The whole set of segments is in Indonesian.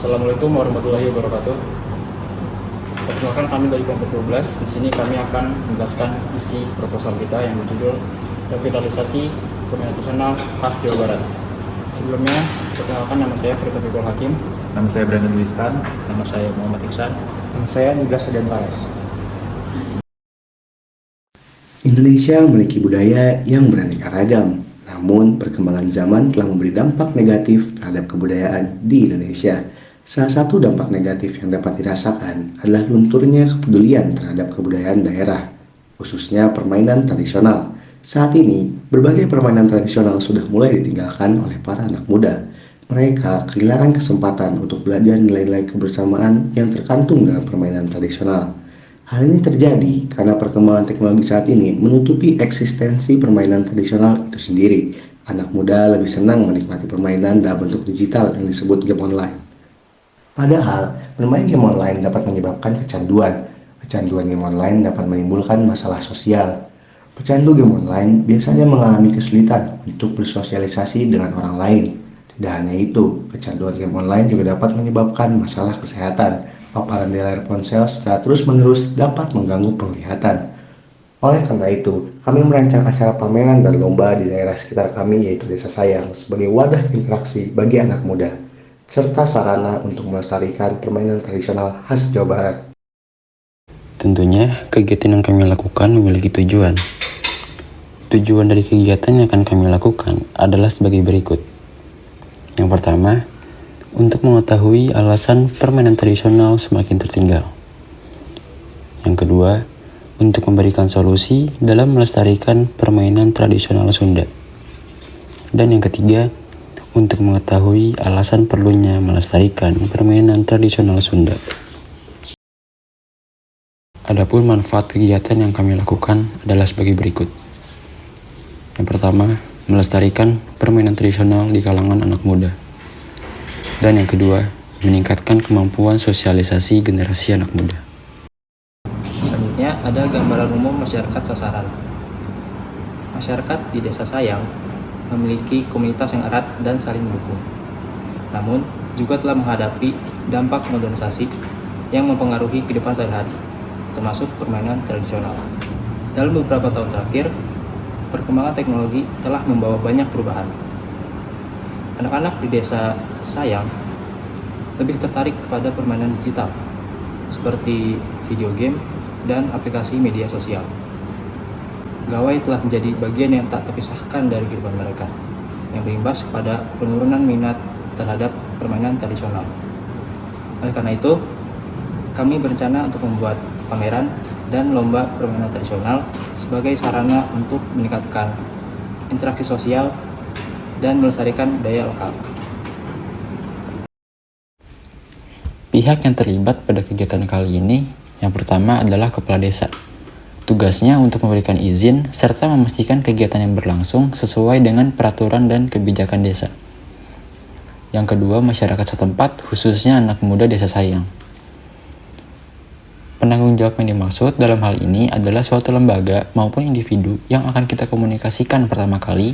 Assalamualaikum warahmatullahi wabarakatuh. Perkenalkan, kami dari kelompok 12. Di sini kami akan menjelaskan isi proposal kita yang berjudul Revitalisasi Permainan Tradisional Khas Jawa Barat. Sebelumnya, perkenalkan, nama saya Firda Fikul Hakim. Nama saya Brandon Wistan. Nama saya Muhammad Iksan. Nama saya Niblas Adan Paras. Indonesia memiliki budaya yang beraneka ragam, namun perkembangan zaman telah memberi dampak negatif terhadap kebudayaan di Indonesia. Salah satu dampak negatif yang dapat dirasakan adalah lunturnya kepedulian terhadap kebudayaan daerah, khususnya permainan tradisional. Saat ini, berbagai permainan tradisional sudah mulai ditinggalkan oleh para anak muda. Mereka kehilangan kesempatan untuk belajar nilai-nilai kebersamaan yang terkantung dalam permainan tradisional. Hal ini terjadi karena perkembangan teknologi saat ini menutupi eksistensi permainan tradisional itu sendiri. Anak muda lebih senang menikmati permainan dalam bentuk digital yang disebut game online. Padahal, bermain game online dapat menyebabkan kecanduan. Kecanduan game online dapat menimbulkan masalah sosial. Pecandu game online biasanya mengalami kesulitan untuk bersosialisasi dengan orang lain. Tidak hanya itu, kecanduan game online juga dapat menyebabkan masalah kesehatan. Paparan di layar ponsel secara terus-menerus dapat mengganggu penglihatan. Oleh karena itu, kami merancang acara pameran dan lomba di daerah sekitar kami, yaitu Desa Sayang, sebagai wadah interaksi bagi anak muda, serta sarana untuk melestarikan permainan tradisional khas Jawa Barat. Tentunya, kegiatan yang kami lakukan memiliki tujuan. Tujuan dari kegiatan yang akan kami lakukan adalah sebagai berikut. Yang pertama, untuk mengetahui alasan permainan tradisional semakin tertinggal. Yang kedua, untuk memberikan solusi dalam melestarikan permainan tradisional Sunda. Dan yang ketiga, untuk mengetahui alasan perlunya melestarikan permainan tradisional Sunda. Adapun manfaat kegiatan yang kami lakukan adalah sebagai berikut. Yang pertama, melestarikan permainan tradisional di kalangan anak muda. Dan yang kedua, meningkatkan kemampuan sosialisasi generasi anak muda. Selanjutnya, ada gambaran umum masyarakat sasaran. Masyarakat di Desa Sayang memiliki komunitas yang erat dan saling mendukung. Namun, juga telah menghadapi dampak modernisasi yang mempengaruhi kehidupan sehari-hari, termasuk permainan tradisional. Dalam beberapa tahun terakhir, perkembangan teknologi telah membawa banyak perubahan. Anak-anak di Desa Sayang lebih tertarik kepada permainan digital, seperti video game dan aplikasi media sosial. Gawai telah menjadi bagian yang tak terpisahkan dari kehidupan mereka, yang berimbas pada penurunan minat terhadap permainan tradisional. Oleh karena itu, kami berencana untuk membuat pameran dan lomba permainan tradisional sebagai sarana untuk meningkatkan interaksi sosial dan melestarikan budaya lokal. Pihak yang terlibat pada kegiatan kali ini, yang pertama adalah Kepala Desa. Tugasnya untuk memberikan izin serta memastikan kegiatan yang berlangsung sesuai dengan peraturan dan kebijakan desa. Yang kedua, masyarakat setempat, khususnya anak muda Desa Sayang. Penanggung jawab yang dimaksud dalam hal ini adalah suatu lembaga maupun individu yang akan kita komunikasikan pertama kali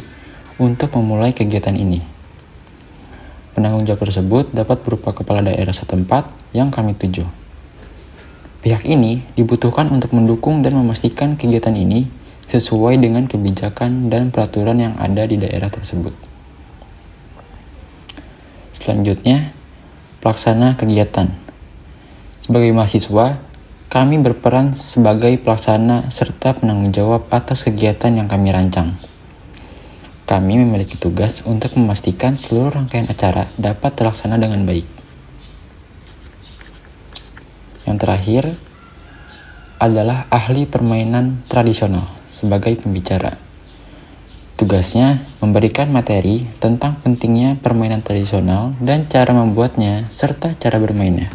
untuk memulai kegiatan ini. Penanggung jawab tersebut dapat berupa kepala daerah setempat yang kami tuju. Pihak ini dibutuhkan untuk mendukung dan memastikan kegiatan ini sesuai dengan kebijakan dan peraturan yang ada di daerah tersebut. Selanjutnya, pelaksana kegiatan. Sebagai mahasiswa, kami berperan sebagai pelaksana serta penanggung jawab atas kegiatan yang kami rancang. Kami memiliki tugas untuk memastikan seluruh rangkaian acara dapat terlaksana dengan baik. Yang terakhir adalah ahli permainan tradisional sebagai pembicara. Tugasnya memberikan materi tentang pentingnya permainan tradisional dan cara membuatnya serta cara bermainnya.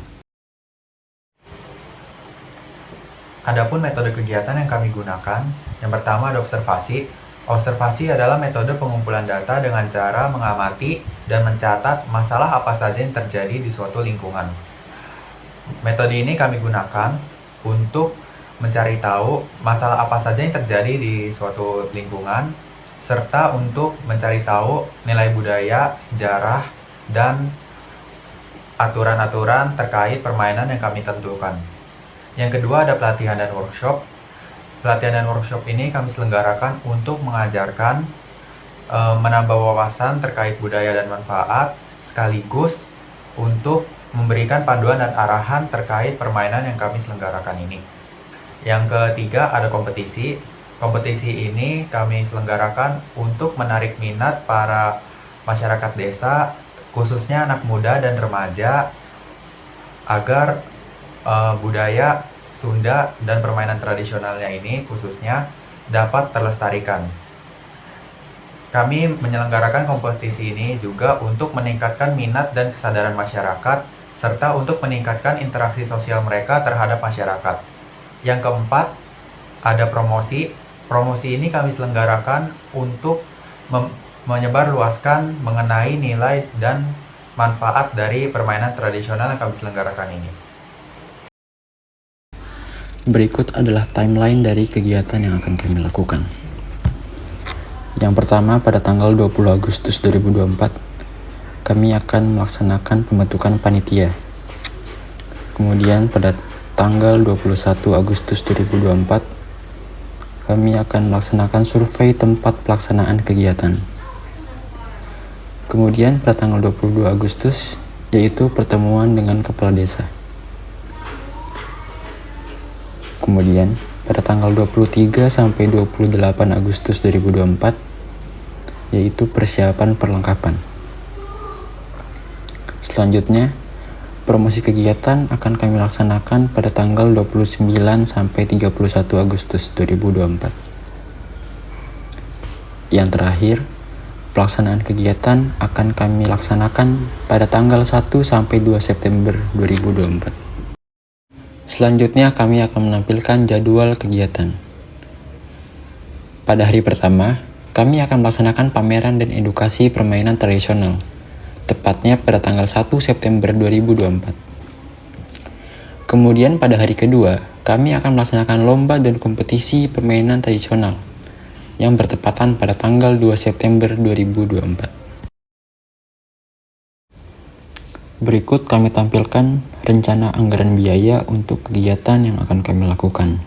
Adapun metode kegiatan yang kami gunakan, yang pertama ada observasi. Observasi adalah metode pengumpulan data dengan cara mengamati dan mencatat masalah apa saja yang terjadi di suatu lingkungan. Metode ini kami gunakan untuk mencari tahu masalah apa saja yang terjadi di suatu lingkungan, serta untuk mencari tahu nilai budaya, sejarah, dan aturan-aturan terkait permainan yang kami tentukan. Yang kedua ada pelatihan dan workshop. Pelatihan dan workshop ini kami selenggarakan untuk mengajarkan, menambah wawasan terkait budaya dan manfaat, sekaligus untuk memberikan panduan dan arahan terkait permainan yang kami selenggarakan ini. Yang ketiga ada kompetisi. Kompetisi ini kami selenggarakan untuk menarik minat para masyarakat desa, khususnya anak muda dan remaja, agar budaya Sunda dan permainan tradisionalnya ini khususnya dapat terlestarikan. Kami menyelenggarakan kompetisi ini juga untuk meningkatkan minat dan kesadaran masyarakat, serta untuk meningkatkan interaksi sosial mereka terhadap masyarakat. Yang keempat, ada promosi. Promosi ini kami selenggarakan untuk menyebarluaskan mengenai nilai dan manfaat dari permainan tradisional yang kami selenggarakan ini. Berikut adalah timeline dari kegiatan yang akan kami lakukan. Yang pertama, pada tanggal 20 Agustus 2024, kami akan melaksanakan pembentukan panitia. Kemudian pada tanggal 21 Agustus 2024, kami akan melaksanakan survei tempat pelaksanaan kegiatan. Kemudian pada tanggal 22 Agustus, yaitu pertemuan dengan kepala desa. Kemudian, pada tanggal 23 sampai 28 Agustus 2024, yaitu persiapan perlengkapan. Selanjutnya, promosi kegiatan akan kami laksanakan pada tanggal 29 sampai 31 Agustus 2024. Yang terakhir, pelaksanaan kegiatan akan kami laksanakan pada tanggal 1 sampai 2 September 2024. Selanjutnya kami akan menampilkan jadwal kegiatan. Pada hari pertama, kami akan melaksanakan pameran dan edukasi permainan tradisional, tepatnya pada tanggal 1 September 2024. Kemudian pada hari kedua, kami akan melaksanakan lomba dan kompetisi permainan tradisional, yang bertepatan pada tanggal 2 September 2024. Berikut kami tampilkan rencana anggaran biaya untuk kegiatan yang akan kami lakukan.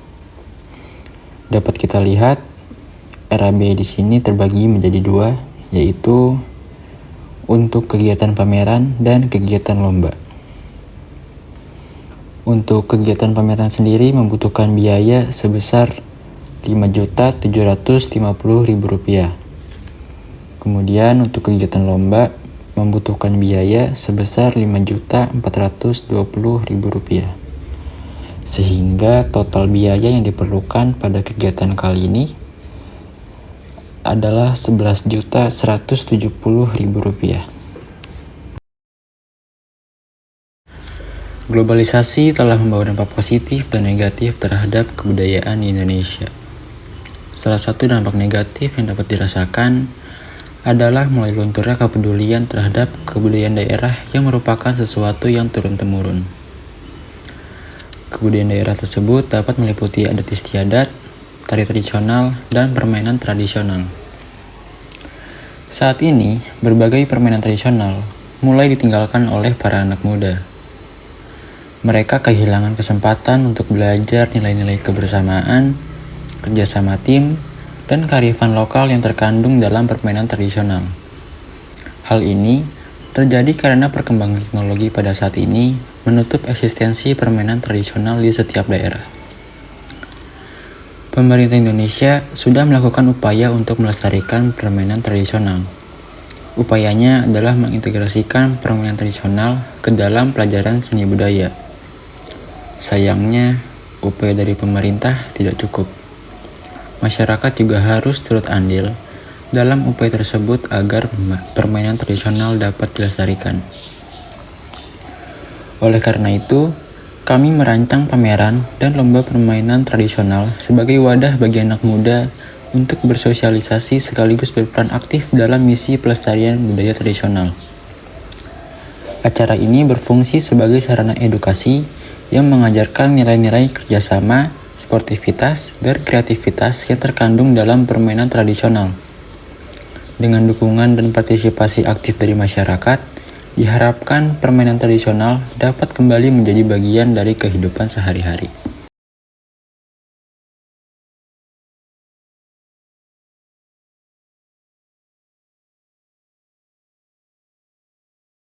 Dapat kita lihat, RAB di sini terbagi menjadi dua, yaitu untuk kegiatan pameran dan kegiatan lomba. Untuk kegiatan pameran sendiri membutuhkan biaya sebesar Rp5.750.000. Kemudian untuk kegiatan lomba membutuhkan biaya sebesar Rp5.420.000. Sehingga total biaya yang diperlukan pada kegiatan kali ini adalah Rp11.170.000. Globalisasi telah membawa dampak positif dan negatif terhadap kebudayaan di Indonesia. Salah satu dampak negatif yang dapat dirasakan adalah mulai lunturnya kepedulian terhadap kebudayaan daerah yang merupakan sesuatu yang turun-temurun. Kebudayaan daerah tersebut dapat meliputi adat istiadat, tari tradisional, dan permainan tradisional. Saat ini, berbagai permainan tradisional mulai ditinggalkan oleh para anak muda. Mereka kehilangan kesempatan untuk belajar nilai-nilai kebersamaan, kerjasama tim, dan kearifan lokal yang terkandung dalam permainan tradisional. Hal ini terjadi karena perkembangan teknologi pada saat ini menutup eksistensi permainan tradisional di setiap daerah. Pemerintah Indonesia sudah melakukan upaya untuk melestarikan permainan tradisional. Upayanya adalah mengintegrasikan permainan tradisional ke dalam pelajaran seni budaya. Sayangnya, upaya dari pemerintah tidak cukup. Masyarakat juga harus turut andil dalam upaya tersebut agar permainan tradisional dapat dilestarikan. Oleh karena itu, kami merancang pameran dan lomba permainan tradisional sebagai wadah bagi anak muda untuk bersosialisasi sekaligus berperan aktif dalam misi pelestarian budaya tradisional. Acara ini berfungsi sebagai sarana edukasi yang mengajarkan nilai-nilai kerjasama, sportivitas, dan kreativitas yang terkandung dalam permainan tradisional. Dengan dukungan dan partisipasi aktif dari masyarakat, Diharapkan permainan tradisional dapat kembali menjadi bagian dari kehidupan sehari-hari.